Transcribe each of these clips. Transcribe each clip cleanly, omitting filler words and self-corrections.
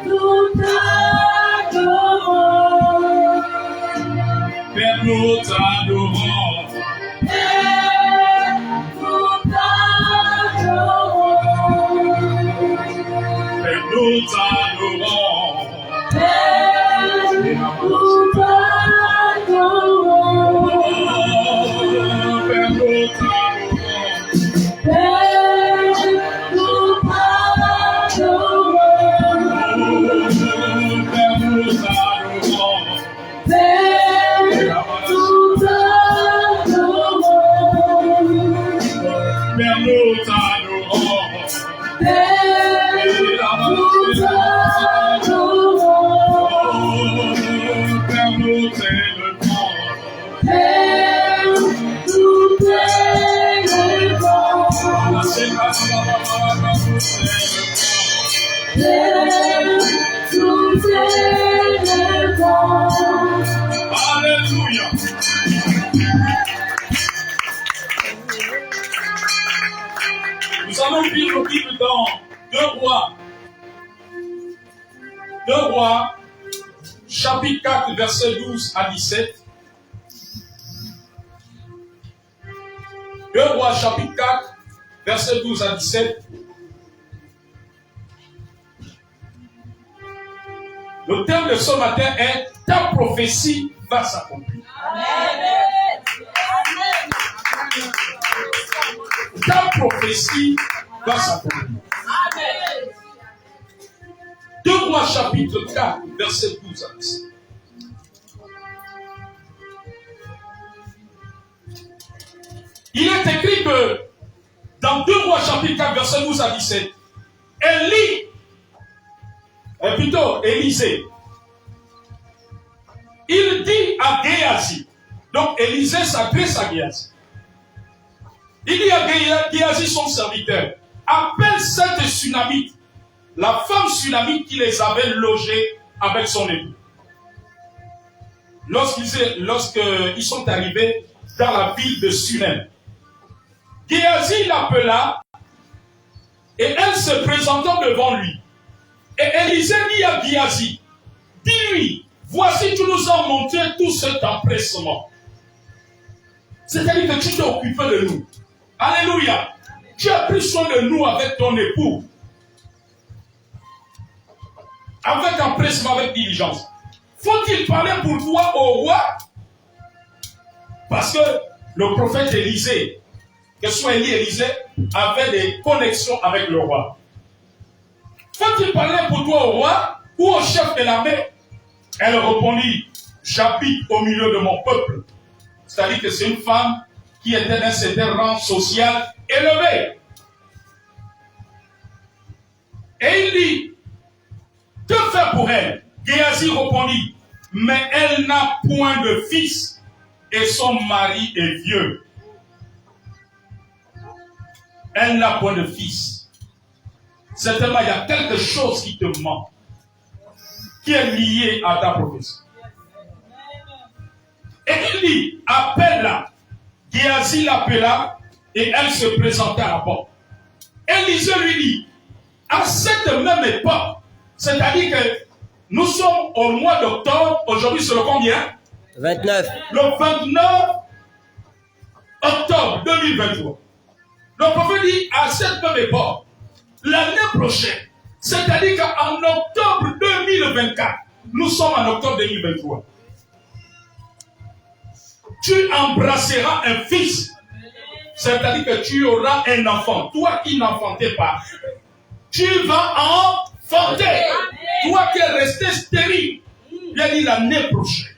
nous t'adorons. Père, nous t'adorons. Père, nous t'adorons. Père, nous t'adorons. Père, nous t'adorons. Père, nous t'adorons. Père, nous t'adorons. Père, nous t'adorons. Père, nous t'adorons. Père, nous t'adorons. Père, nous t'adorons. Père, nous t'élevons. Père, nous t'élevons. Père, nous t'élevons. Alléluia. Nous allons lire le Bible dans 2 Rois. 2 Rois, chapitre 4, versets 12 à 17. 2 Rois, chapitre 4, versets 12 à 17. Le thème de ce matin est « Ta prophétie va s'accomplir ». Ta prophétie va s'accomplir. 2 Rois, chapitre 4, verset 12 à 17. Il est écrit que dans 2 Rois, chapitre 4, verset 12 à 17, Élisée, il dit à Géasi, donc Élisée s'adresse à Géasi. Il dit à Géasi, son serviteur, appelle cette Sunamite, la femme Sunamite qui les avait logés avec son époux. Lorsqu'ils sont arrivés dans la ville de Sunem, Géasi l'appela et elle se présentant devant lui. Et Élisée dit à Géasi, dis-lui, voici tu nous as montré tout cet empressement. C'est-à-dire que tu t'es occupé de nous. Alléluia. Tu as pris soin de nous avec ton époux. Avec empressement, avec diligence. Faut-il parler pour toi au roi? Parce que le prophète Élisée, que ce soit Élisée, avait des connexions avec le roi. Faut-il parler pour toi au roi ou au chef de l'armée? Elle répondit, j'habite au milieu de mon peuple. C'est-à-dire que c'est une femme qui était d'un certain rang social élevé. Et il dit, que faire pour elle? Géasi répondit, mais elle n'a point de fils et son mari est vieux. Elle n'a point de fils. Certainement, il y a quelque chose qui te manque, qui est lié à ta prophétie. Et il dit, appelle-la. Géasi l'appela et elle se présenta à la porte. Élisée lui dit, à cette même époque, c'est-à-dire que nous sommes au mois d'octobre, aujourd'hui c'est le combien? 29. Le 29 octobre 2023. Le prophète dit, à cette même époque, l'année prochaine, c'est-à-dire qu'en octobre 2024, nous sommes en octobre 2023. Tu embrasseras un fils. C'est-à-dire que tu auras un enfant. Toi qui n'enfantais pas, tu vas enfanter. Toi qui es resté stérile, bien dit l'année prochaine,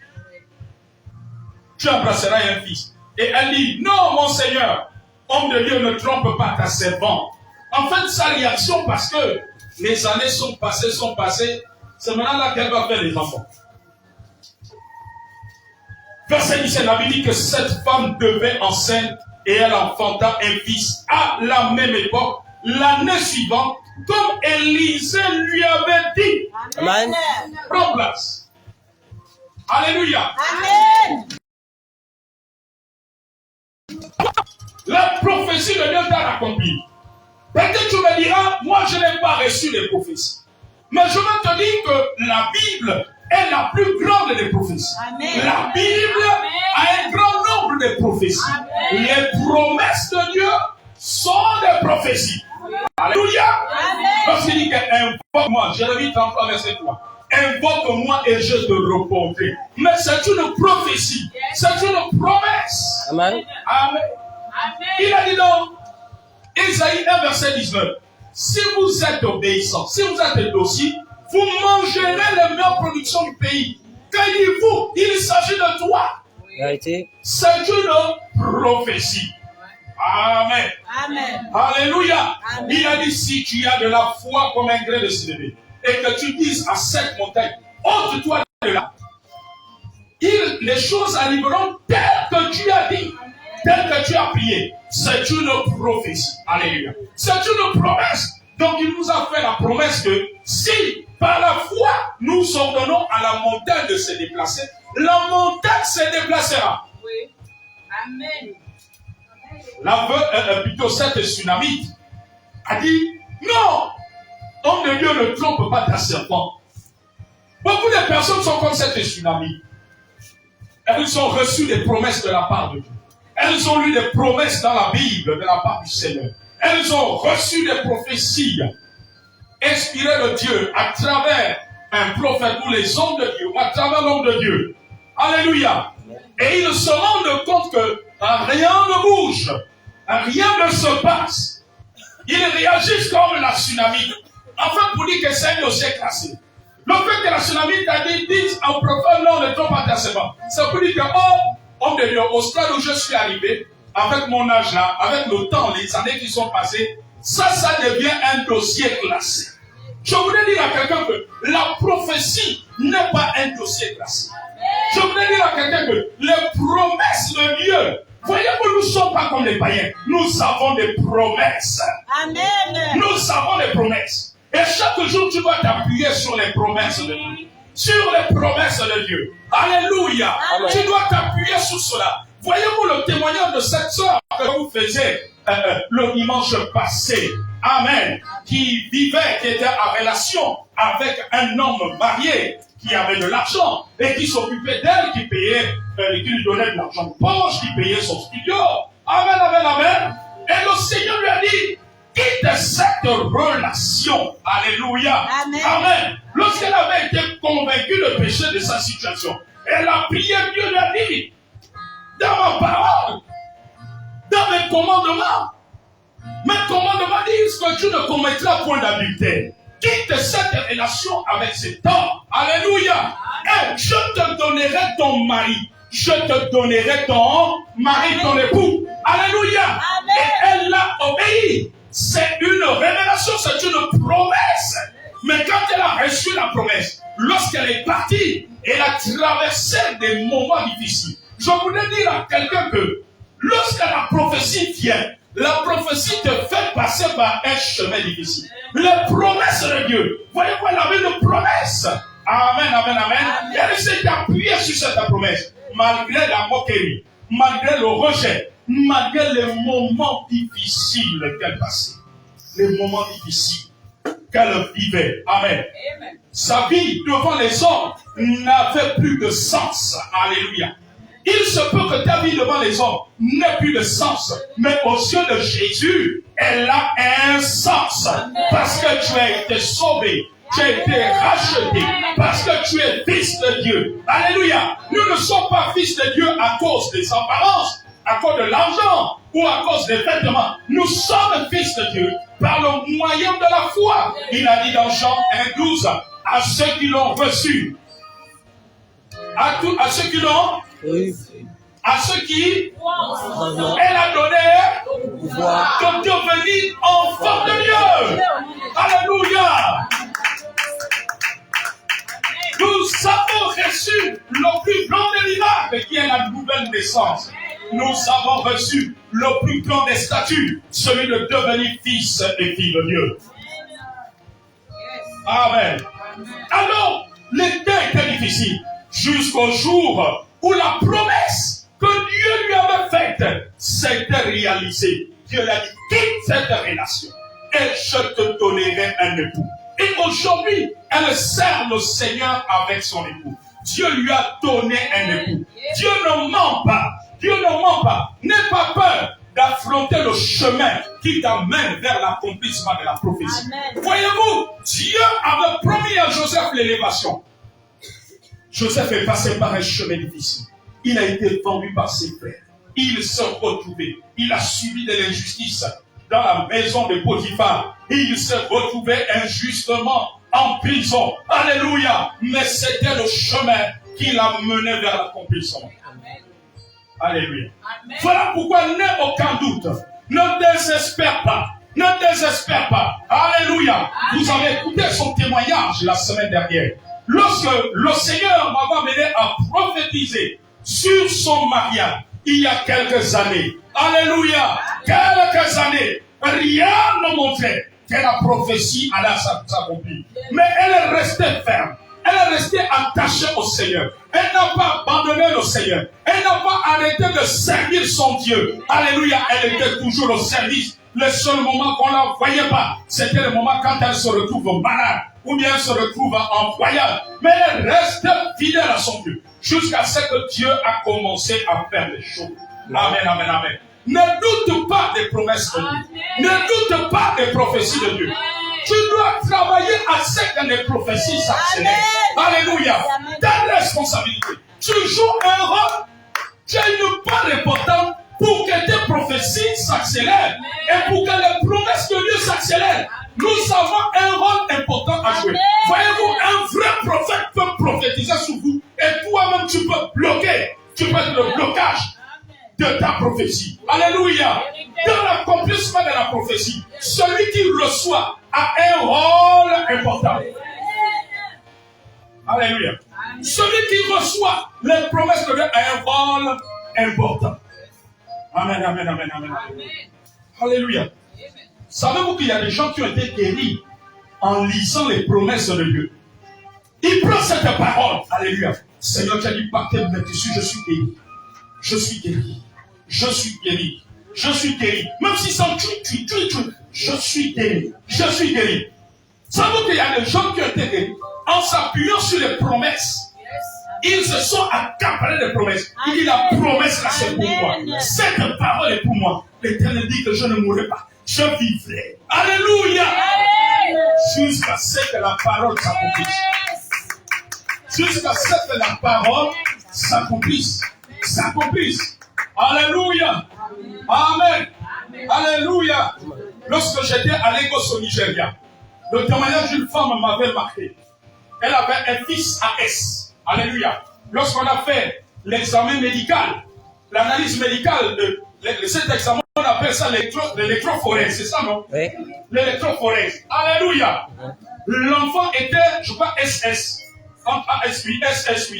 tu embrasseras un fils. Et elle dit, non mon Seigneur, homme de Dieu, ne trompe pas ta servante. En fait, sa réaction, parce que les années sont passées, c'est maintenant là qu'elle va faire les enfants. Verset 17, la Bible dit que cette femme devait enceinte et elle enfanta un fils à la même époque, l'année suivante, comme Élisée lui avait dit. Amen. Prends place. Alléluia. Amen. La prophétie de Dieu t'a accompli. Peut-être tu me diras, moi je n'ai pas reçu les prophéties. Mais je veux te dire que la Bible est la plus grande des prophéties. Amen. La Bible a un grand nombre de prophéties. Amen. Les promesses de Dieu sont des prophéties. Alléluia. Parce qu'il dit invoque-moi, Jérémie 33, verset 3. Invoque-moi et je te répondrai. Mais c'est une prophétie. C'est une promesse. Amen. Amen. Il a dit dans Ésaïe 1, verset 19. Si vous êtes obéissants, si vous êtes dociles, vous mangerez les meilleures productions du pays. Quand il dit vous, il s'agit de toi. Vérité. C'est une prophétie. Amen. Amen. Alléluia. Amen. Il a dit si tu as de la foi comme un grain de sénévé et que tu dises à cette montagne, ôte-toi de là. Les choses arriveront telles que tu as dit, telles que tu as prié. C'est une prophétie. Alléluia. C'est une promesse. Donc il nous a fait la promesse que si par la foi nous ordonnons à la montagne de se déplacer, la montagne se déplacera. Oui. Amen. Plutôt cette tsunamite a dit non, homme de Dieu ne trompe pas ta serpent. Beaucoup de personnes sont comme cette tsunami. Elles ont reçu des promesses de la part de Dieu. Elles ont lu des promesses dans la Bible de la part du Seigneur. Elles ont reçu des prophéties inspirées de Dieu à travers un prophète ou les hommes de Dieu, ou à travers l'homme de Dieu. Alléluia. Et ils se rendent compte que rien ne bouge, rien ne se passe. Ils réagissent comme la tsunami. Enfin, pour dire que c'est un dossier classé. Le fait que la tsunami t'a dit au prophète, non, ne trompe pas ta servante. Ça peut dire que, oh, homme de Dieu, au stade où je suis arrivé, avec mon âge là, avec le temps, les années qui sont passées, ça devient un dossier classé. Je voudrais dire à quelqu'un que la prophétie n'est pas un dossier classé. Je voudrais dire à quelqu'un que les promesses de Dieu, voyez-vous, nous ne sommes pas comme les païens. Nous avons des promesses. Amen. Nous avons des promesses. Et chaque jour, tu dois t'appuyer sur les promesses de Dieu. Sur les promesses de Dieu. Alléluia. Amen. Tu dois t'appuyer sur cela. Voyez-vous le témoignage de cette sœur que vous faisiez le dimanche passé. Amen. Qui vivait, qui était en relation avec un homme marié, qui avait de l'argent et qui s'occupait d'elle, qui payait, qui lui donnait de l'argent de poche, qui payait son studio. Amen, amen, amen. Et le Seigneur lui a dit, quitte cette relation. Alléluia. Amen. Amen. Lorsqu'elle avait été convaincue de péché de sa situation, elle a prié, Dieu lui a dit, dans ma parole, dans mes commandements disent que tu ne commettras point d'adultère. Quitte cette relation avec cet homme. Alléluia. Et je te donnerai ton mari. Je te donnerai ton mari, ton époux. Alléluia. Amen. Et elle l'a obéi. C'est une révélation, c'est une promesse. Mais quand elle a reçu la promesse, lorsqu'elle est partie, elle a traversé des moments difficiles. Je voudrais dire à quelqu'un que lorsque la prophétie vient, la prophétie te fait passer par un chemin difficile. Les promesses de Dieu. Voyez-vous, elle avait une promesse. Amen, amen, amen. Amen. Elle s'est appuyée sur cette promesse. Malgré la moquerie, malgré le rejet, malgré les moments difficiles qu'elle passait. Les moments difficiles qu'elle vivait. Amen. Amen. Sa vie devant les hommes n'avait plus de sens. Alléluia. Il se peut que ta vie devant les hommes n'ait plus de sens, mais aux yeux de Jésus, elle a un sens. Parce que tu as été sauvé, tu as été racheté, parce que tu es fils de Dieu. Alléluia. Nous ne sommes pas fils de Dieu à cause des apparences, à cause de l'argent ou à cause des vêtements. Nous sommes fils de Dieu par le moyen de la foi. Il a dit dans Jean 1,12, à ceux qui l'ont reçu, à ceux qui l'ont, Oui. à ceux qui, Maintenant, elle a donné pouvoir. de devenir enfants de Dieu. Alléluia. Nous avons reçu le plus grand des miracles qui est la nouvelle naissance. Nous avons reçu le plus grand des statuts, celui de devenir fils et fille de Dieu. Amen. Alors, les temps étaient difficiles jusqu'au jour où la promesse que Dieu lui avait faite s'était réalisée. Dieu l'a dit, quitte cette relation et je te donnerai un époux. Et aujourd'hui, elle sert le Seigneur avec son époux. Dieu lui a donné un époux. Dieu ne ment pas. Dieu ne ment pas. N'aie pas peur d'affronter le chemin qui t'amène vers l'accomplissement de la prophétie. Voyez-vous, Dieu avait promis à Joseph l'élévation. Joseph est passé par un chemin difficile. Il a été vendu par ses frères. Il s'est retrouvé. Il a subi de l'injustice dans la maison de Potiphar. Il s'est retrouvé injustement en prison. Alléluia. Mais c'était le chemin qui l'a mené vers l'accomplissement. Alléluia. Amen. Voilà pourquoi n'aie aucun doute. Ne désespère pas. Ne désespère pas. Alléluia. Amen. Vous avez écouté son témoignage la semaine dernière. Lorsque le Seigneur m'avait amené à prophétiser sur son mariage, il y a quelques années. Alléluia. Quelques années. Rien ne montrait que la prophétie allait s'accomplir. Mais elle est restée ferme. Elle est restée attachée au Seigneur. Elle n'a pas abandonné le Seigneur. Elle n'a pas arrêté de servir son Dieu. Alléluia. Elle était toujours au service. Le seul moment qu'on ne la voyait pas, c'était le moment quand elle se retrouve malade ou bien elle se retrouve en voyage. Mais elle reste fidèle à son Dieu jusqu'à ce que Dieu a commencé à faire les choses. Amen, amen, amen. Ne doute pas des promesses de Dieu. Ne doute pas des prophéties de Dieu. Tu dois travailler à ce que les prophéties s'accélèrent. Alléluia. Ta responsabilité. Tu joues un rôle. Tu as une part importante pour que tes prophéties s'accélèrent et pour que les promesses de Dieu s'accélèrent. Nous avons un rôle important à jouer. Voyez-vous, un vrai prophète peut prophétiser sur vous et toi-même tu peux bloquer. Tu peux être le blocage de ta prophétie. Alléluia. Dans l'accomplissement de la prophétie, celui qui reçoit a un rôle important. Alléluia. Celui qui reçoit les promesses de Dieu a un rôle important. Amen, amen, amen, amen. Alléluia. Savez-vous qu'il y a des gens qui ont été guéris en lisant les promesses de Dieu? Ils prennent cette parole. Alléluia. Seigneur, tu as dit par tes mains dessus, je suis guéri. Je suis guéri. Je suis guéri. Je suis guéri. Même si ça tue. Je suis guéri. Je suis guéri. Savez-vous qu'il y a des gens qui ont été guéris en s'appuyant sur les promesses? Ils se sont accaparés des promesses. Il dit la promesse là c'est pour moi. Cette parole est pour moi. L'Éternel dit que je ne mourrai pas. Je vivrai. Alléluia. Jusqu'à ce que la parole s'accomplisse. Jusqu'à ce que la parole s'accomplisse. S'accomplisse. Alléluia. Amen. Alléluia. Lorsque j'étais à Lagos au Nigeria, le témoignage d'une femme m'avait marqué. Elle avait un fils AS. Alléluia. Lorsqu'on a fait l'examen médical, l'analyse médicale de cet examen, on appelle ça l'électrophorèse, c'est ça, non? Oui. L'électrophorèse. Alléluia. L'enfant était, je crois, SS. Entre AS8, SS8.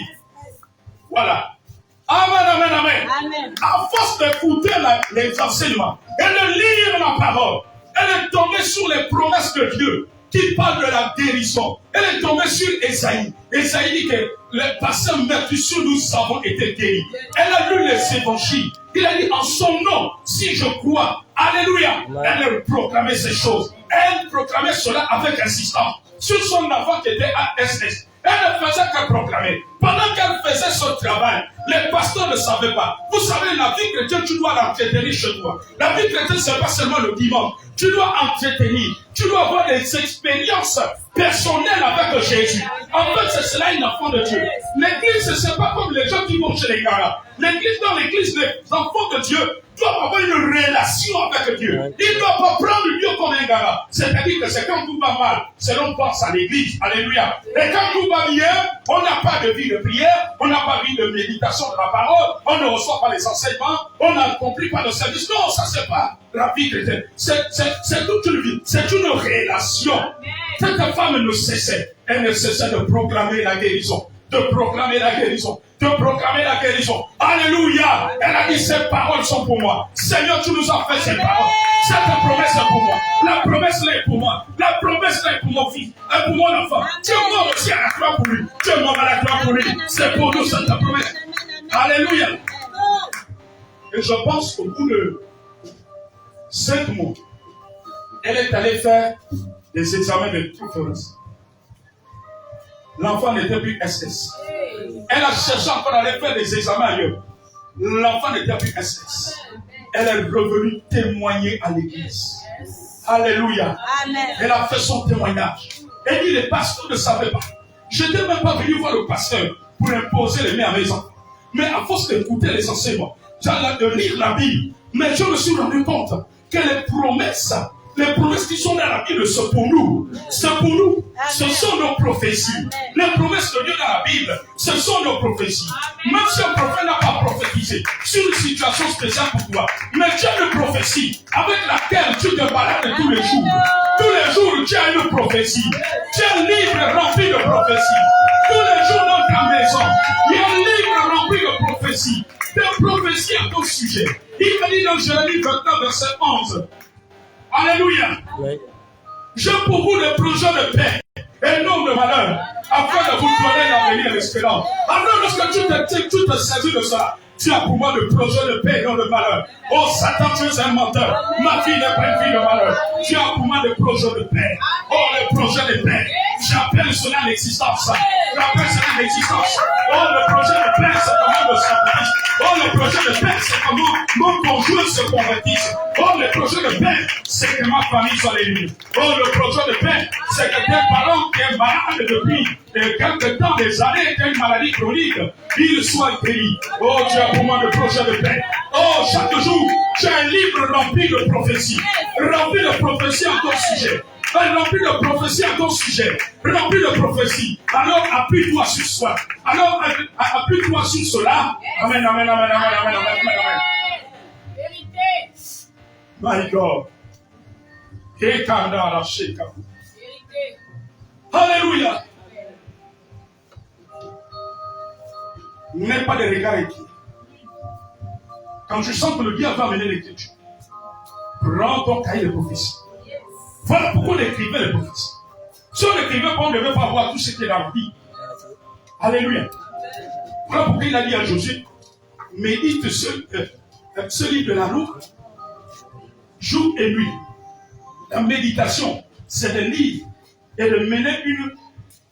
Voilà. Amen, amen, amen. Amen. À force d'écouter les enseignements et de lire la parole, elle est tombée sur les promesses de Dieu qui parlent de la guérison. Elle est tombée sur Ésaïe. Ésaïe dit que les passés meurtrissures, nous avons été guéris. Elle a lu les évangiles. Il a dit en son nom, si je crois, alléluia. Elle proclamait ces choses. Elle proclamait cela avec insistance. Sur son enfant qui était à SS. Elle ne faisait que proclamer. Pendant qu'elle faisait ce travail, les pasteurs ne savaient pas. Vous savez, la vie chrétienne, tu dois l'entretenir chez toi. La vie chrétienne, ce n'est pas seulement le dimanche. Tu dois entretenir. Tu dois avoir des expériences personnelles avec Jésus. En fait, c'est cela un enfant de Dieu. L'église, ce n'est pas comme les gens qui vont chez les gars. L'église, dans l'église, les enfants de Dieu doivent avoir une relation avec Dieu. Ils ne doivent pas prendre Dieu comme un gars. C'est-à-dire que c'est quand tout va mal, c'est l'on pense à l'église. Alléluia. Et quand tout va bien, on n'a pas de vie de prière, on n'a pas de vie de méditation de la parole, on ne reçoit pas les enseignements, on n'accomplit pas le service. Non, ça c'est pas la vie chrétienne. C'est toute une vie, c'est une relation. Cette femme ne cessait, elle ne cessait de proclamer la guérison, de proclamer la guérison, de proclamer la guérison. Alléluia. Elle a dit, ces paroles sont pour moi. Seigneur, tu nous as fait ces paroles. Cette promesse est pour moi. La promesse là est pour moi. La promesse là est pour mon fils. Et pour mon enfant. Tu es mort aussi à la croix pour lui. Tu es mort à la croix pour lui. C'est pour nous cette promesse. Alléluia. Et je pense qu'au bout de 5 mois, elle est allée faire des examens de préférence. L'enfant n'était plus SS. Elle a cherché encore à aller faire des examens ailleurs. L'enfant n'était plus SS. Elle est revenue témoigner à l'église. Alléluia. Amen. Elle a fait son témoignage. Elle dit, les pasteurs ne savaient pas. Je n'étais même pas venu voir le pasteur pour imposer les mains à mes enfants. Mais à force d'écouter les enseignements, de lire la Bible, mais je me suis rendu compte que les promesses qui sont dans la Bible, c'est pour nous. C'est pour nous. Ce sont nos prophéties. Les promesses de Dieu dans la Bible, ce sont nos prophéties. Même si un prophète n'a pas prophétisé sur une situation spéciale pour toi, mais tu as une prophétie avec laquelle tu te balades tous les jours. Tous les jours, tu as une prophétie. Tu as un livre rempli de prophéties. Tous les jours dans ta maison, il y a un livre rempli de prophéties. Des prophéties à ton sujet. Il me dit dans Jérémie 29, verset 11. Alléluia. Oui. J'ai pour vous des projets de paix et non de malheur, afin de vous donner l'avenir espérant. Alors lorsque tu te saisis de ça, tu as pour moi le projet de paix et non de malheur. Oh Satan, tu es un menteur. Ma fille n'est pas une fille de malheur. Tu as pour moi le projet de paix. Oh, le projet de paix. J'appelle cela l'existence. J'appelle cela l'existence. Oh, le projet de paix, c'est comment me s'appelle. Oh, le projet de paix, c'est comment mon conjoint se convertisse. Oh, le projet de paix, c'est que ma famille soit élevée. Oh, le projet de paix, c'est que tes parents qui sont malades depuis quelques temps, des années, qui ont une maladie chronique, ils soient guéris. Oh, tu as pour moi le projet de paix. Oh, chaque jour, tu as un livre rempli de prophéties. Rempli de prophéties à ton sujet. Rempli de prophéties à ton sujet. Rempli de prophéties. Alors, appuie-toi sur soi. Alors, appuie-toi sur cela. Amen, amen, amen, amen, amen, amen, amen. Vérité. My God. Alléluia. N'aie pas de regard équipe. Quand tu sens que le diable va amener l'écriture, prends ton cahier de prophétie. Voilà pourquoi on écrivait les prophéties. Si on n'écrivait pas, on ne devait pas voir tout ce qui est dans la vie. Alléluia. Voilà pourquoi il a dit à Josué, médite ce livre de la loi, jour et nuit. La méditation, c'est de lire et de mener une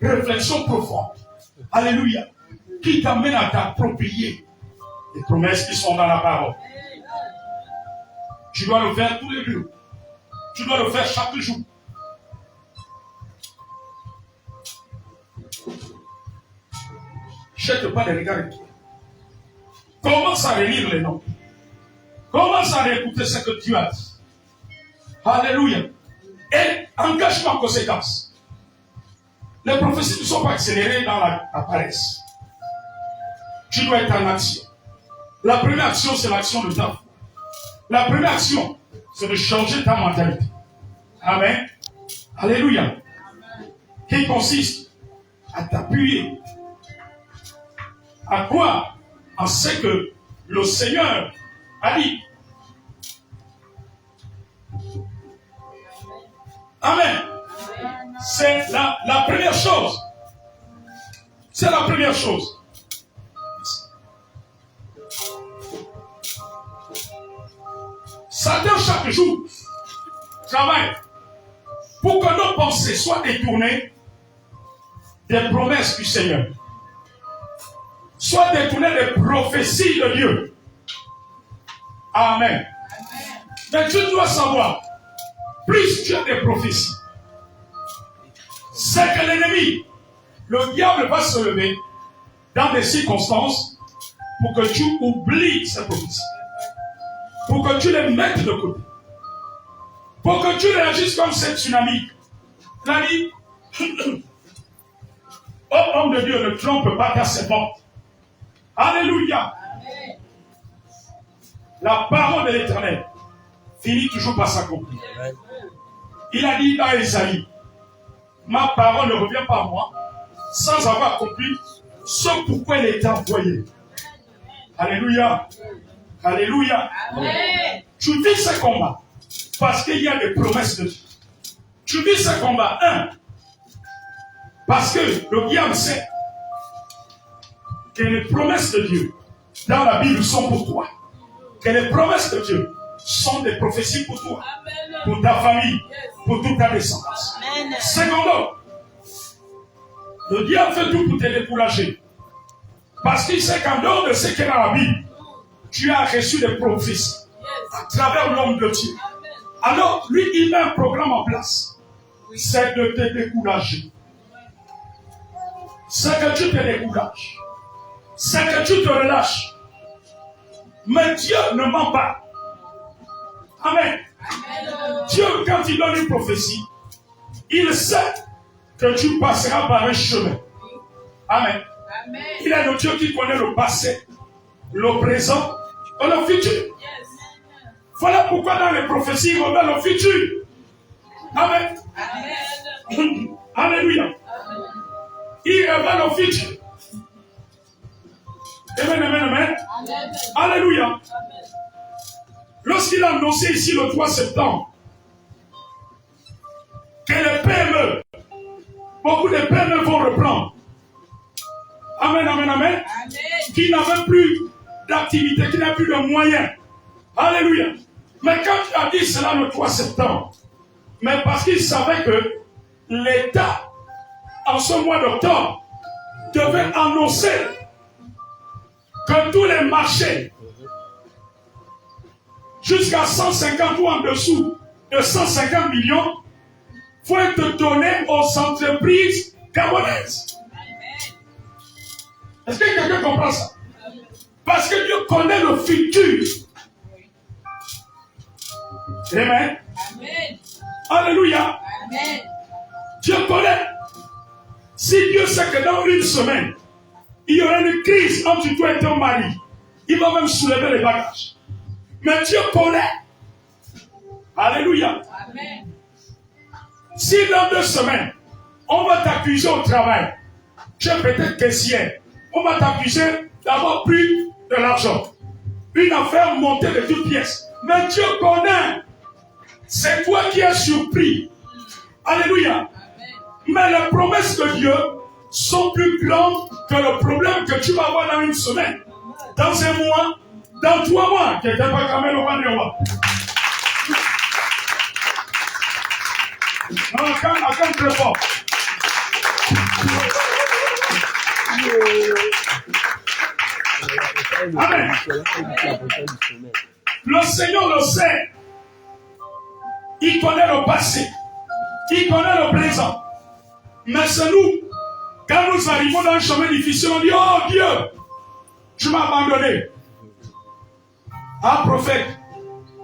réflexion profonde. Alléluia. Qui t'amène à t'approprier les promesses qui sont dans la parole. Tu dois le faire tous les jours. Tu dois le faire chaque jour. Jette pas de regard. Commence à relire les noms. Commence à réécouter ce que Dieu a dit. Alléluia. Et engagement en conséquence. Les prophéties ne sont pas accélérées dans la paresse. Tu dois être en action. La première action, c'est l'action de ta foi. La première action, c'est de changer ta mentalité. Amen. Alléluia. Qui consiste à t'appuyer. À quoi? En ce que le Seigneur a dit. Amen. C'est la première chose. C'est la première chose. Satan, chaque jour, travaille pour que nos pensées soient détournées des promesses du Seigneur. Soient détournées des prophéties de Dieu. Amen. Mais tu dois savoir, plus tu as des prophéties, c'est que l'ennemi, le diable va se lever dans des circonstances pour que tu oublies ces prophéties. Pour que tu les mettes de côté. Pour que tu réagisses comme cette tsunami. Il a dit, oh homme de Dieu, ne trompe pas ta servante. Alléluia. Amen. La parole de l'Éternel finit toujours par s'accomplir. Il a dit dans Isaïe, ma parole ne revient pas à moi sans avoir accompli ce pourquoi elle était envoyée. Alléluia. Alléluia. Amen. Tu vis ce combat parce qu'il y a des promesses de Dieu. Tu vis ce combat, parce que le diable sait que les promesses de Dieu dans la Bible sont pour toi. Que les promesses de Dieu sont des prophéties pour toi. Amen. pour ta famille, pour toute ta descendance. Secondo, le diable fait tout pour te décourager. Parce qu'il sait qu'en dehors de ce qu'il y a dans la Bible, tu as reçu des prophéties à travers l'homme de Dieu. Alors, lui, il met un programme en place. C'est de te décourager. C'est que tu te décourages. C'est que tu te relâches. Mais Dieu ne ment pas. Amen. Dieu, quand il donne une prophétie, il sait que tu passeras par un chemin. Amen. Il est le Dieu qui connaît le passé, le présent et le futur. Voilà pourquoi dans les prophéties, il révèle le futur. Amen. Alléluia. Il révèle le futur. Amen, amen, amen. Alléluia. Lorsqu'il a annoncé ici le 3 septembre que les PME, beaucoup de PME vont reprendre. Amen, amen, amen. Qui n'avaient plus d'activité, qui n'avaient plus de moyens. Alléluia. Mais quand tu as dit cela le 3 septembre, mais parce qu'il savait que l'État, en ce mois d'octobre, devait annoncer que tous les marchés, jusqu'à 150 ou en dessous de 150 millions, vont être donnés aux entreprises gabonaises. Est-ce que quelqu'un comprend ça? Parce que Dieu connaît le futur. Amen. Alléluia. Amen. Dieu connaît. Si Dieu sait que dans une semaine, il y aura une crise entre toi et ton mari, il va même soulever les bagages. Mais Dieu connaît. Alléluia. Amen. Si dans 2 semaines, on va t'accuser au travail, tu es peut-être caissière, on va t'accuser d'avoir pris de l'argent. Une affaire montée de toutes pièces. Mais Dieu connaît. C'est toi qui es surpris. Alléluia. Amen. Mais les promesses de Dieu sont plus grandes que le problème que tu vas avoir dans une semaine, dans un mois, dans 3 mois. Quelqu'un va quand même le roi. Non, attends très fort. Amen. Le Seigneur le sait. Il connaît le passé. Il connaît le présent. Mais c'est nous, quand nous arrivons dans un chemin difficile, on dit, oh Dieu, tu m'as abandonné. Ah prophète,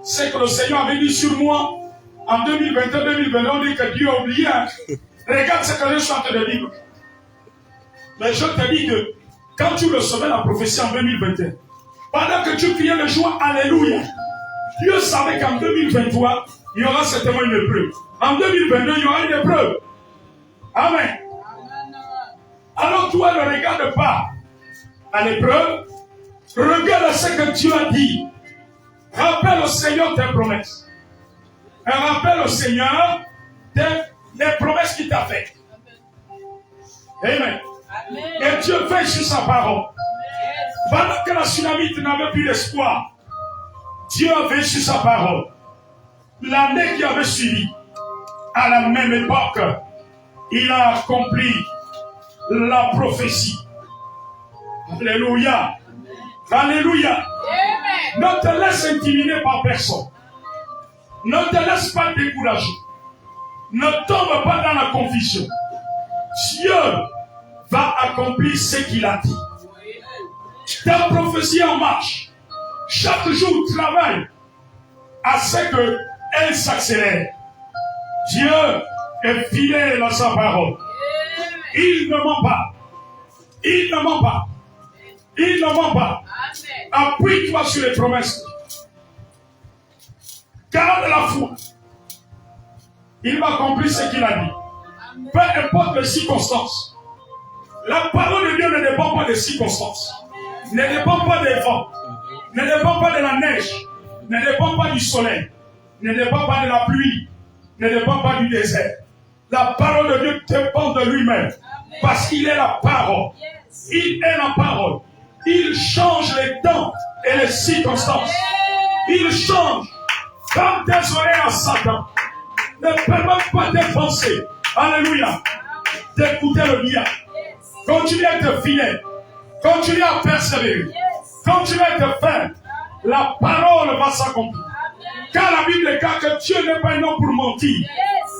c'est que le Seigneur avait dit sur moi en 2021-2022, on dit que Dieu a oublié. Regarde ce que je suis en train de dire. Mais je te dis que quand tu recevais la prophétie en 2021, pendant que tu criais le jour Alléluia, Dieu savait qu'en 2023, il y aura certainement une épreuve. En 2022, il y aura une épreuve. Amen. Alors toi, ne regarde pas à l'épreuve. Regarde ce que Dieu a dit. Rappelle au Seigneur tes promesses. Et rappelle au Seigneur les promesses qu'il t'a faites. Amen. Et Dieu veille sur sa parole. Pendant que la tsunamite n'avait plus d'espoir, Dieu a veillé sur sa parole. L'année qui avait suivi, à la même époque, il a accompli la prophétie. Alléluia. Alléluia. Ne te laisse intimider par personne. Ne te laisse pas décourager. Ne tombe pas dans la confusion. Dieu va accomplir ce qu'il a dit. Ta prophétie en marche. Chaque jour, travaille à ce qu'elle s'accélère. Dieu est fidèle à sa parole. Il ne ment pas. Il ne ment pas. Il ne ment pas. Appuie-toi sur les promesses. Garde la foi. Il va accomplir ce qu'il a dit. Peu importe les circonstances. La parole de Dieu ne dépend pas des circonstances. Ne dépend pas des vents. Ne dépend pas de la neige. Ne dépend pas du soleil. Ne dépend pas de la pluie. Ne dépend pas du désert. La parole de Dieu dépend de lui-même. Parce qu'il est la parole. Il est la parole. Il change les temps et les circonstances. Il change Ferme tes oreilles à Satan. Ne permets pas tes pensées. Alléluia. D'écouter le bien. Continue à être fidèle. Continue à persévérer. Continue à être ferme. La parole va s'accomplir. Car la Bible déclare que Dieu n'est pas un homme pour mentir,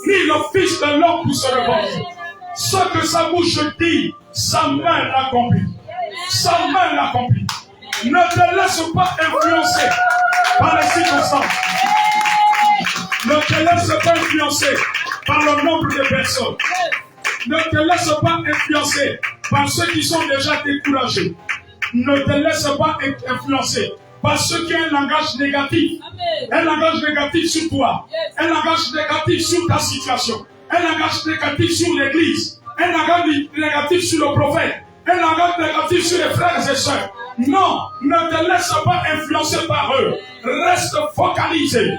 ni le fils de l'homme pour se repentir. Ce que sa bouche dit, sa main l'accomplit. Sa main l'accomplit. Ne te laisse pas influencer par les circonstances. Ne te laisse pas influencer par le nombre de personnes. Ne te laisse pas influencer par ceux qui sont déjà découragés. Ne te laisse pas influencer par ceux qui ont un langage négatif. Un langage négatif sur toi. Un langage négatif sur ta situation. Un langage négatif sur l'église. Un langage négatif sur le prophète. Un langage négatif sur les frères et sœurs. Non, ne te laisse pas influencer par eux. Reste focalisé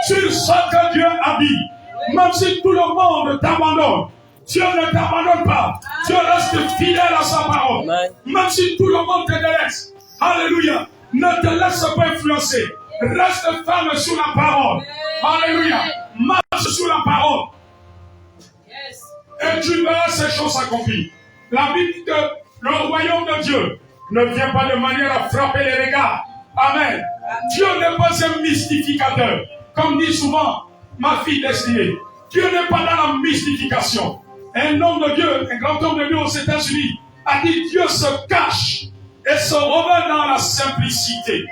sur ce que Dieu a dit. Même si tout le monde t'abandonne, Dieu ne t'abandonne pas. Dieu reste fidèle à sa parole. Même si tout le monde te délaisse. Alléluia. Ne te laisse pas influencer. Reste ferme sur la parole. Alléluia. Marche sur la parole. Et tu verras ces choses s'accomplir. La Bible dit que le royaume de Dieu ne vient pas de manière à frapper les regards. Amen. Dieu n'est pas un mystificateur. Comme dit souvent ma fille destinée. Dieu n'est pas dans la mystification. Un homme de Dieu, un grand homme de Dieu aux États-Unis, a dit Dieu se cache et se revêt dans la simplicité.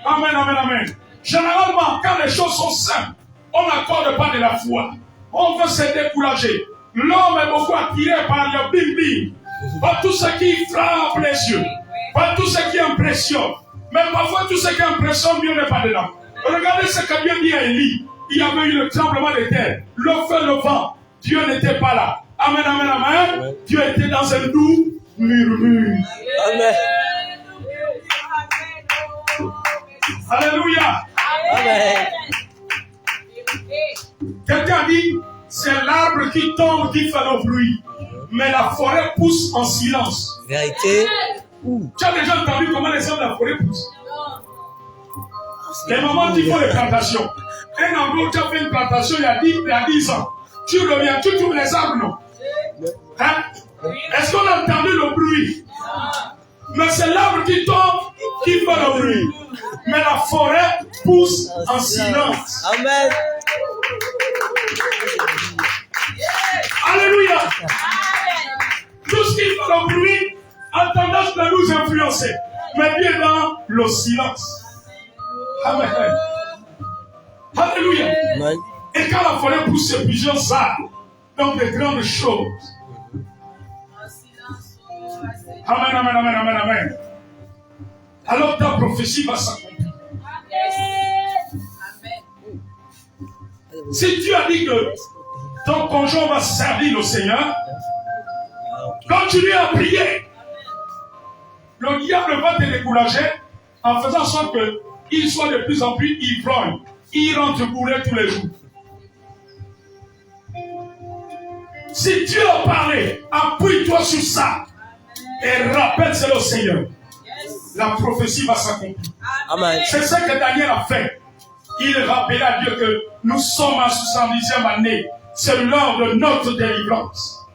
Amen, amen, amen. Généralement, quand les choses sont simples, on n'accorde pas de la foi. On veut se décourager. L'homme est beaucoup attiré par le bim-bim, par tout ce qui frappe les yeux, par tout ce qui impressionne. Mais parfois, tout ce qui impressionne, Dieu n'est pas dedans. Regardez ce que Dieu dit à Élie. Il y avait eu le tremblement de terre, le feu, le vent. Dieu n'était pas là. Amen, amen, amen. Dieu était dans un doux murmure. Amen. Alléluia. Amen. Quelqu'un dit, c'est l'arbre qui tombe qui fait le bruit. Mais la forêt pousse en silence. Vérité. Tu as déjà entendu comment les hommes de la forêt poussent? Les moments où il faut les plantations. Un endroit où tu as fait une plantation il y a 10 ans. Tu reviens, tu trouves les arbres, non? Hein? Est-ce qu'on a entendu le bruit? Mais c'est l'arbre qui tombe qui fait le bruit. Mais la forêt pousse en silence. Amen. Alléluia. Tout ce qui fait le bruit a tendance à nous influencer. Mais bien dans le silence. Amen. Alléluia. Amen. Et quand la forêt pousse plusieurs arbres, donc de grandes choses. Amen, amen, amen, amen, amen. Alors ta prophétie va s'accomplir. Si Dieu a dit que ton conjoint va servir le Seigneur, continue à prier. Le diable va te décourager en faisant en sorte qu'il soit de plus en plus ivrogne. Il rentre bourré tous les jours. Si Dieu a parlé, appuie-toi sur ça et rappelle c'est le Seigneur. La prophétie va s'accomplir. C'est ce que Daniel a fait. Il rappelait à Dieu que nous sommes en 70e année. C'est l'heure de notre délivrance.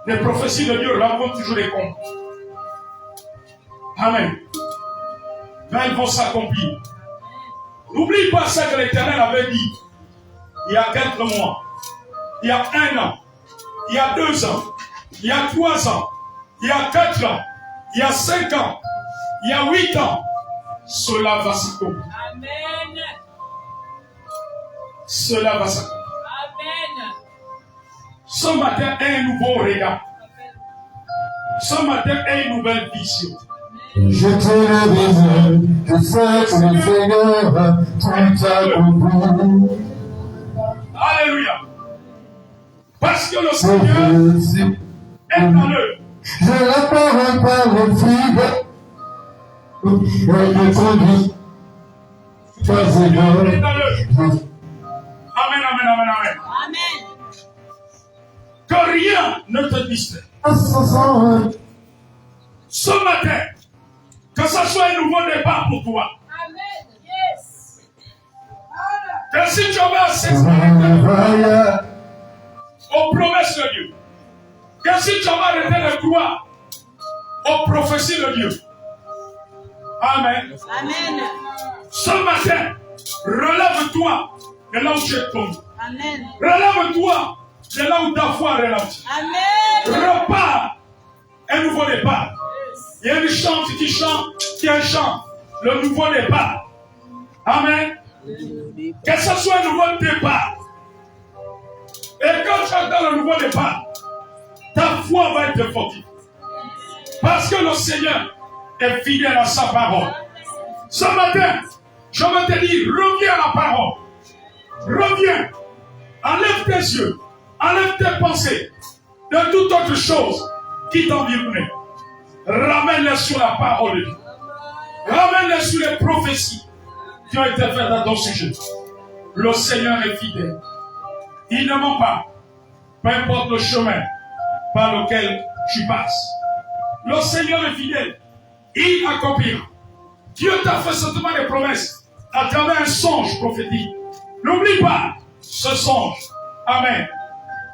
Les prophéties de Dieu rencontrent toujours les comptes. Amen. Mais elles vont s'accomplir. N'oublie pas ce que l'Éternel avait dit il y a quelques mois, il y a 1 an, il y a 2 ans, il y a 3 ans, il y a 4 ans, il y a 5 ans, il y a 8 ans. Cela va s'accomplir. Amen. Cela va s'accomplir. Amen. Ce matin, un nouveau regard. Ce matin, une nouvelle vision. Je te le dis, je sais que le Seigneur tout a compris. Alléluia. Parce que le Seigneur est en eux. Je la parole par le fil. Elle me conduit. Le Seigneur est en eux. Amen, amen, amen, amen. Amen. Que rien ne te distrait. Ce matin, que ce soit un nouveau départ pour toi. Amen. Yes. Et si tu vas s'exprimer aux promesses de Dieu, que si tu vas arrêter le droit aux prophéties de Dieu. Amen. Amen. Ce matin, relève-toi de là où tu es tombé. Amen. Relève-toi de là où ta foi est ralentie. Amen. Repars un nouveau départ. Il y a une chante qui chante, qui chante le nouveau départ. Amen. Que ce soit un nouveau départ. Et quand tu es dans le nouveau départ, ta foi va être fortifiée. Parce que le Seigneur est fidèle à sa parole. Ce matin, je veux te dire, reviens à la parole. Reviens. Enlève tes yeux. Enlève tes pensées de toute autre chose qui t'environne. Ramène-les sur la parole de Dieu. Ramène-les sur les prophéties qui ont été faites à ton sujet. Le Seigneur est fidèle. Il ne ment pas. Peu importe le chemin par lequel tu passes. Le Seigneur est fidèle. Il accomplira. Dieu t'a fait certainement des promesses à travers un songe prophétique. N'oublie pas ce songe. Amen.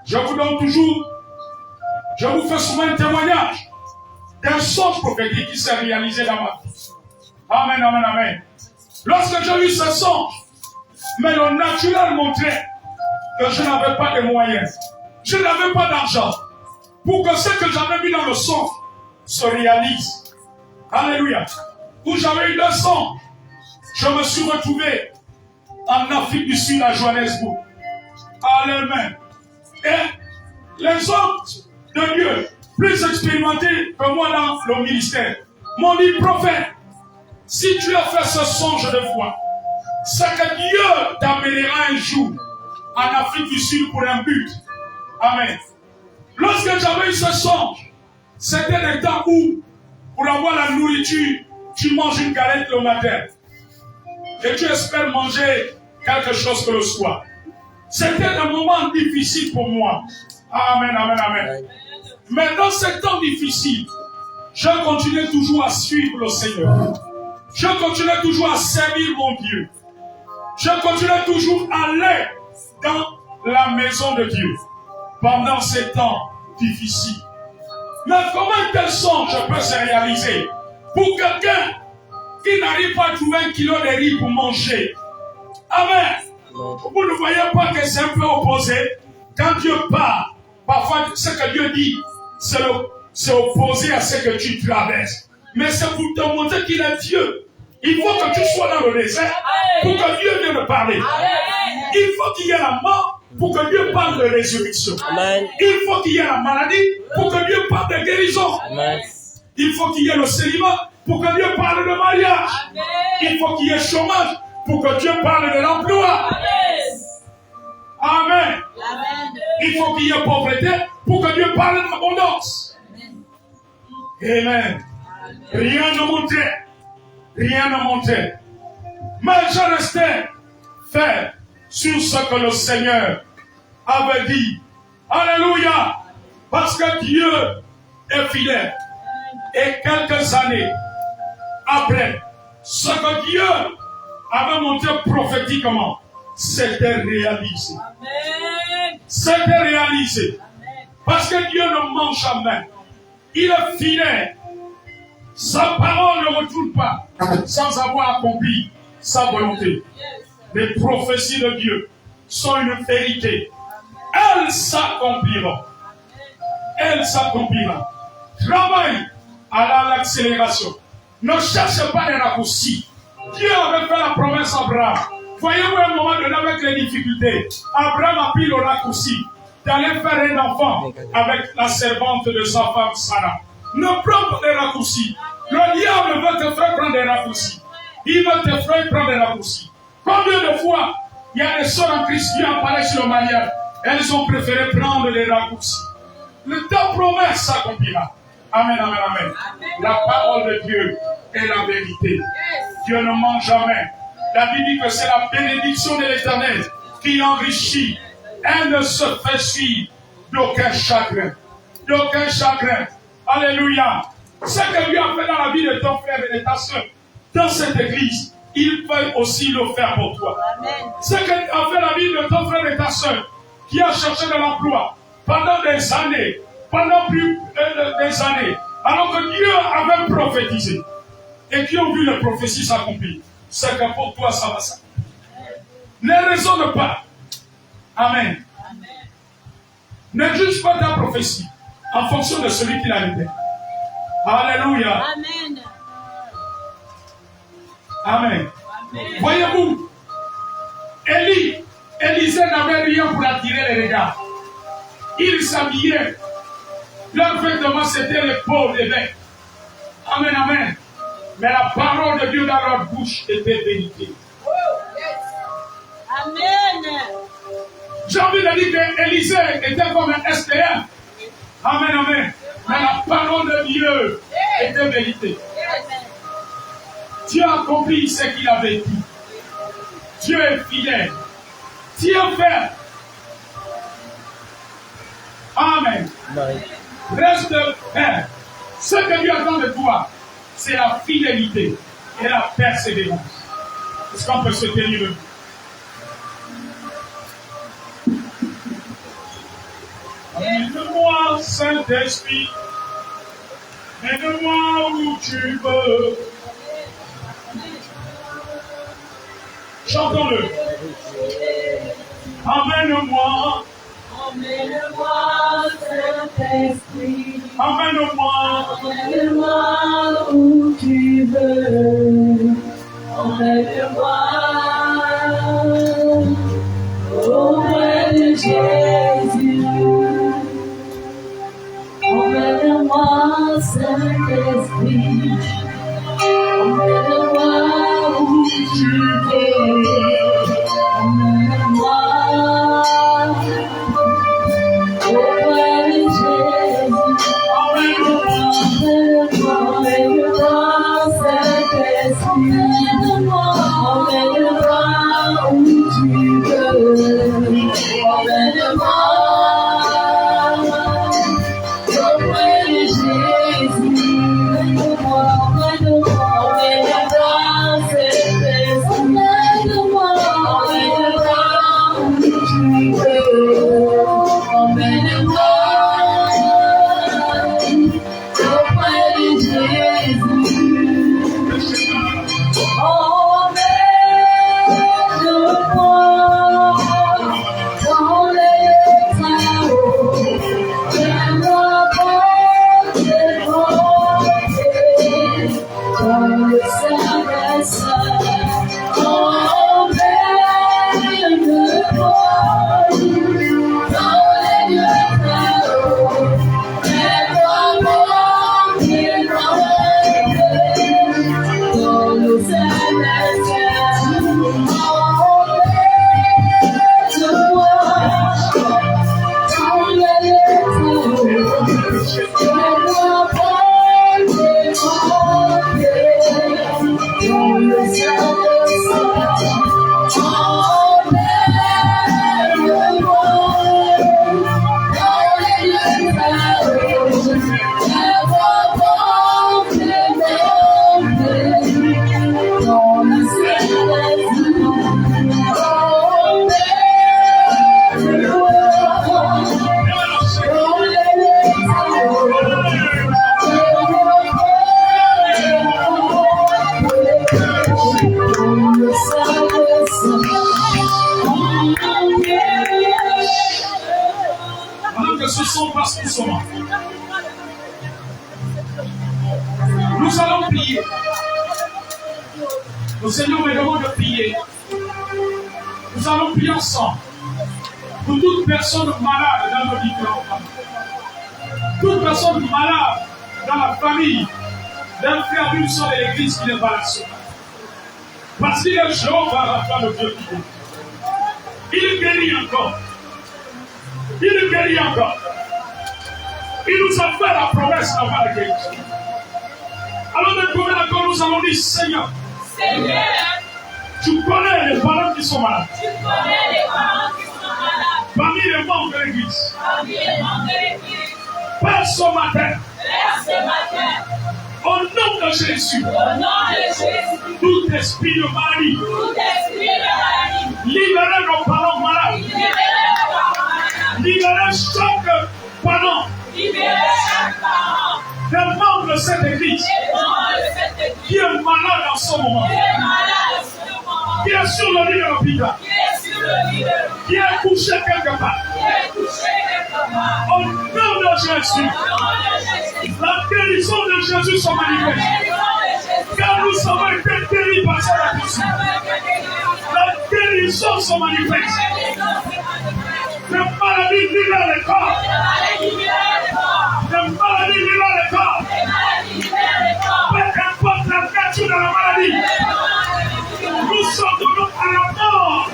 Je vous donne toujours, je vous fais souvent un témoignage d'un songe prophétique qui s'est réalisé dans ma vie. Amen, amen, amen. Lorsque j'ai eu ce songe, mais le naturel montrait que je n'avais pas de moyens. Je n'avais pas d'argent pour que ce que j'avais mis dans le songe se réalise. Alléluia. Où j'avais eu 2 songes, je me suis retrouvé en Afrique du Sud, à Johannesburg. Amen. Et les hommes de Dieu, plus expérimentés que moi dans le ministère, m'ont dit, prophète, si tu as fait ce songe de foi, c'est que Dieu t'amènera un jour en Afrique du Sud pour un but. Amen. Lorsque j'avais eu ce songe, c'était le temps où, pour avoir la nourriture, tu manges une galette le matin. Et tu espères manger quelque chose que le soir. C'était un moment difficile pour moi. Amen, amen, amen. Mais dans ce temps difficile, je continuais toujours à suivre le Seigneur. Je continuais toujours à servir mon Dieu. Je continuais toujours à aller dans la maison de Dieu pendant ces temps difficiles. Mais comment tel songe peut se réaliser pour quelqu'un qui n'arrive pas à trouver 1 kilo de riz pour manger? Amen. Vous ne voyez pas que c'est un peu opposé? Quand Dieu parle, parfois ce que Dieu dit, c'est opposé à ce que tu traverses. Mais c'est pour te montrer qu'il est Dieu. Il faut que tu sois dans le désert pour que Dieu vienne parler. Il faut qu'il y ait la mort pour que Dieu parle de résurrection. Amen. Il faut qu'il y ait la maladie pour que Dieu parle de guérison. Amen. Il faut qu'il y ait le célibat pour que Dieu parle de mariage. Amen. Il faut qu'il y ait le chômage pour que Dieu parle de l'emploi. Amen. Amen. Il faut qu'il y ait pauvreté pour que Dieu parle d'abondance. Amen. Rien ne montait. Rien ne montait. Mais je restais ferme sur ce que le Seigneur avait dit. Alléluia. Parce que Dieu est fidèle. Et quelques années après, ce que Dieu avait montré prophétiquement, c'était réalisé. Amen. C'était réalisé. Amen. Parce que Dieu ne ment jamais. Il est fidèle. Sa parole ne retourne pas sans avoir accompli sa volonté. Les prophéties de Dieu sont une vérité. Elles s'accompliront. Elles s'accompliront. Travaille à l'accélération. Ne cherche pas les raccourcis. Dieu avait fait la promesse à Abraham. Voyez-vous un moment donné avec les difficultés, Abraham a pris le raccourci d'aller faire un enfant avec la servante de sa femme Sarah. Ne prends pas des raccourcis. Le diable veut te faire prendre des raccourcis. Il veut te faire prendre des raccourcis. Combien de fois il y a des sœurs en Christ qui apparaissent sur le mariage, elles ont préféré prendre des raccourcis. Ta promesse s'accomplira. Amen, amen, amen. La parole de Dieu est la vérité. Dieu ne ment jamais. La Bible dit que c'est la bénédiction de l'Éternel qui enrichit. Elle ne se fait suivre d'aucun chagrin. D'aucun chagrin. Alléluia. Ce que Dieu a fait dans la vie de ton frère et de ta soeur, dans cette église, il peut aussi le faire pour toi. Amen. Ce qu'a fait la vie de ton frère et ta soeur qui a cherché de l'emploi pendant des années, pendant plus des années, alors que Dieu avait prophétisé et qui ont vu les prophéties s'accomplir, c'est que pour toi ça va s'accomplir. Ne raisonne pas. Amen. Ne juge pas ta prophétie en fonction de celui qui l'a été. Alléluia. Amen. Amen. Voyez-vous, Élisée n'avait rien pour attirer les regards. Il s'habillait. Leur vêtement, c'était les peaux d'évêques. Amen, amen. Mais la parole de Dieu dans leur bouche était vérité. Amen. J'ai envie de dire qu'Élisée était comme un STM. Amen, amen. Mais la parole de Dieu était vérité. Dieu a accompli ce qu'il avait dit. Dieu est fidèle. Dieu fait. Amen. Reste ferme. Ce que Dieu attend de toi, c'est la fidélité et la persévérance. Est-ce qu'on peut se tenir debout? Mène-moi, Saint-Esprit. Mène-moi où tu veux. Chantons-le. Emmène-moi. Emmène-moi, Saint-Esprit. Emmène-moi. Emmène-moi où tu veux. Emmène-moi auprès de Jésus. Emmène-moi, Saint-Esprit. Emmène-moi où tu veux. Emmène-moi auprès de Jésus. Emmène-moi, Saint-Esprit. Emmène-moi où tu veux. Emmène-moi auprès de Jésus. Nous allons prier. Le Seigneur me demande de prier. Nous allons prier ensemble pour toute personne malade dans nos différents familles. Toute personne malade dans la famille d'un frère d'une soeur de l'église qui n'est pas la seule. Parce qu'il est Jéhovah, la de Dieu qui guérit. Il guérit encore. Il guérit encore. Il nous a fait la promesse d'avoir la guérison. Alors de combien encore nous allons dire, Seigneur, Seigneur, tu connais les parents qui sont malades. tu connais les parents qui sont malades. Parmi les membres de l'église. Parmi les membres de l'église. Père, ce matin, Père, ce matin, au nom de Jésus, Au nom de Jésus, tout esprit de maladie, tout esprit de maladie, libérez nos parents malades, libérez nos parents malades, libérez chaque parent, libérez chaque parent, des membres de cette église et membres de cette église qui est malade en ce moment, qui est malade en ce moment, qui est sur le lit de l'hôpital, qui est sur le lit de l'hôpital, qui est couché quelque part. qui est couché quelque part. Au nom de Jésus, Au nom de Jésus, la guérison de Jésus se la manifeste. guérison de Jésus, Car nous avons été guéris par cette puissance. La guérison se manifeste. Les maladies libèrent le corps. Les maladies libèrent le corps. Peu importe la nature de la maladie, nous sortons à la mort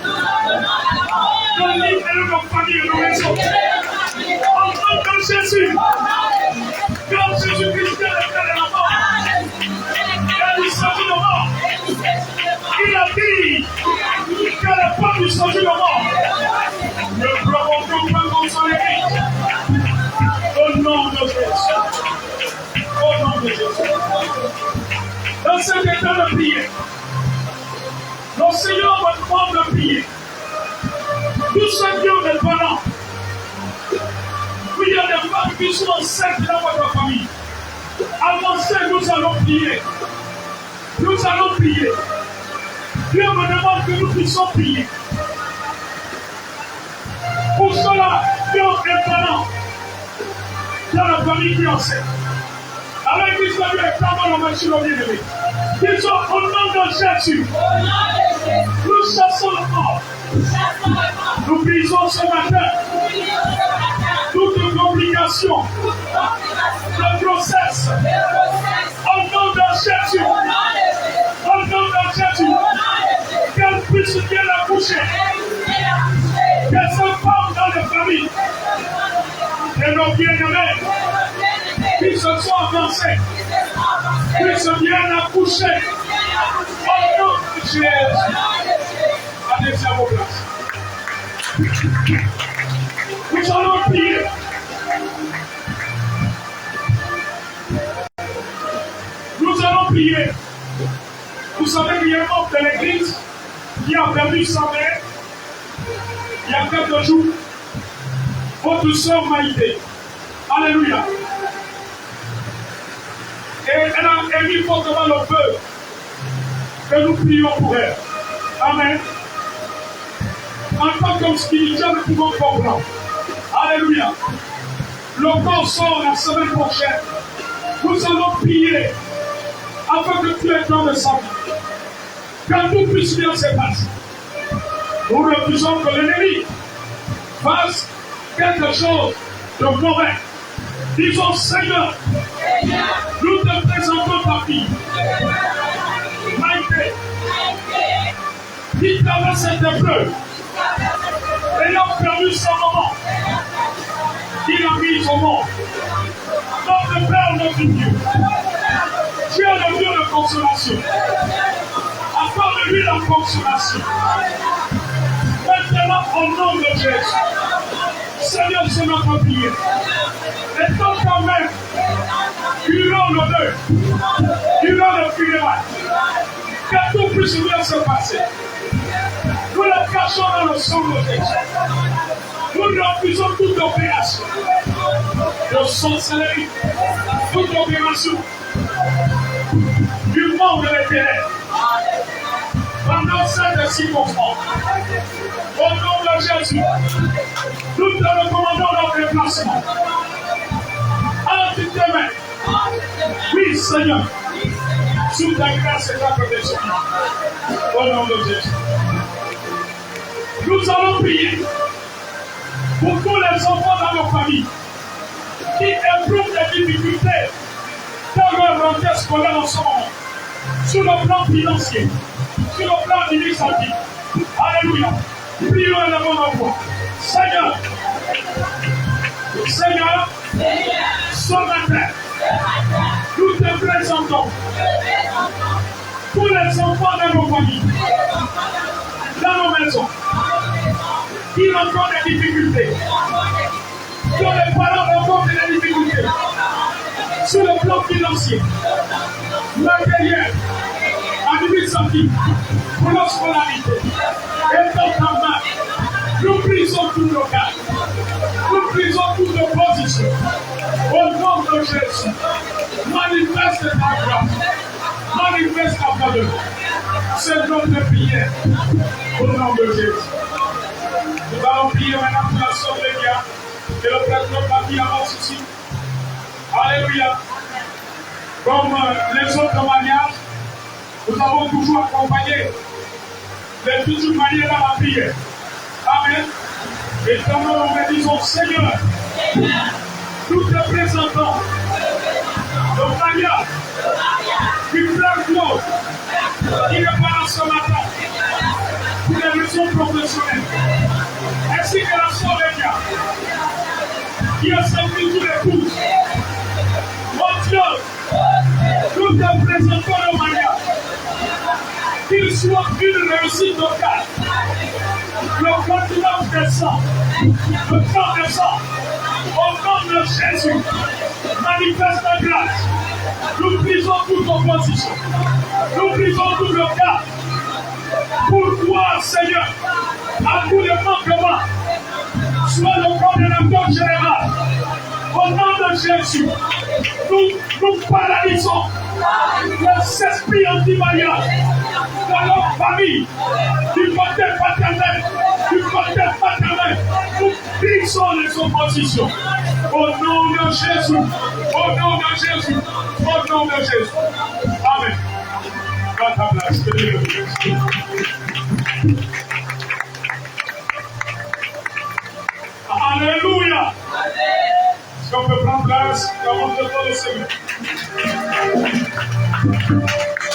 de l'île et de nos familles et de nos maisons. Au nom de Jésus, quand Jésus-Christ est le Père de la mort, et du statut de mort, il a dit que les femmes du statut de mort ne provoqueront pas contre son église. Au nom de Jésus. Au nom de Jésus. Dans cet état de prière, le Seigneur me demande de prier. Tous ceux qui ont des parents, il y a des femmes qui sont enceintes dans votre famille. Avancez, nous allons prier. Nous allons prier. Dieu me demande que nous puissions prier. Pour ceux-là qui ont des parents dans la famille qui est enceinte. Avec l'Israël et clament le monsieur le bien-aimé. Ils sont au nom de Jésus. Nous chassons le mort. Nous brisons ce matin toute complication de grossesse. Au nom de Jésus. Au nom de Jésus. Qu'elle puisse bien accoucher. Qu'elle se forme dans les familles. Et nos bien-aimés qui se sont avancés puissent bien accoucher. Au nom de Jésus. Allez-y à vos places. Nous allons prier. Nous allons prier. Vous savez qu'il y a un membre de l'église qui a perdu sa mère il y a quelques jours. Votre soeur Maïté. Alléluia. Et elle a émis fortement le feu que nous prions pour elle. Amen. En tant que spirituel, nous pouvons comprendre. Alléluia. Le corps sort la semaine prochaine. Nous allons prier afin que tu aies dans le sang. Que tout puisse bien se passer. Nous refusons que l'ennemi fasse quelque chose de mauvais. Disons, Seigneur, nous te présentons ta fille. Maïté, qui traverse cette épreuve, ayant perdu son moment, il a mis au monde. Notre Père, notre Dieu, tu es le Dieu de consolation. Accorde lui la consolation. Maintenant, au nom de Jésus, Seigneur, c'est notre prière. Et tant quand même, durant le deuil, durant le funérail, que tout puisse bien se passer. Nous le cachons dans le sang de Jésus. Nous refusons toute opération de sorcellerie, toute opération du monde de l'éternel. Pendant cette circonstance, au nom de Jésus, nous te recommandons notre déplacement. Alors tu te mets. Oui, Seigneur, sous ta grâce et ta protection. Au nom de Jésus. Nous allons prier pour tous les enfants dans nos familles qui éprouvent des difficultés dans leur rentrée scolaire en ce moment, sur le plan financier, sur le plan administratif. Alléluia. Prions et levons nos voix. Seigneur, Seigneur, ce matin, nous te présentons tous les enfants de nos familles, dans nos maisons, qui rencontrent des difficultés, dont les parents rencontrent des difficultés, sur le plan financier, matériel, administratif, pour notre scolarité. Et dans ta main, nous brisons tout nos cas. Nous brisons toutes nos positions. Au nom de Jésus, manifeste ta grâce. Manifeste ta faveur. C'est notre prière. Au nom de Jésus. Nous allons prier maintenant pour la sœur Lénia. Et le frère de notre famille avance ici. Alléluia. Comme les autres mariages, nous avons toujours accompagné les petites manières dans la prière. Amen. Et quand nous disons, Seigneur, nous te présentons le mariage du frère Claude, qui n'est pas là ce matin, pour des raisons professionnelles, ainsi que la sœur Lénia, qui a servi tous les coups. Mon Dieu, nous te présentons le mariage, qu'il soit une réussite totale. Le continent descend, le temps descend. Au nom de Jésus, manifeste ta grâce. Nous brisons toute opposition. Nous brisons tout le cas. Pour toi, Seigneur, à tous les manquements, sois le coordonnateur général. Au nom de Jésus, nous paralysons les esprits anti-mariage dans leur famille, du côté paternel, du côté paternel. Nous brisons les oppositions. Au nom de Jésus, au nom de Jésus, au nom de Jésus. Amen. God have blessed.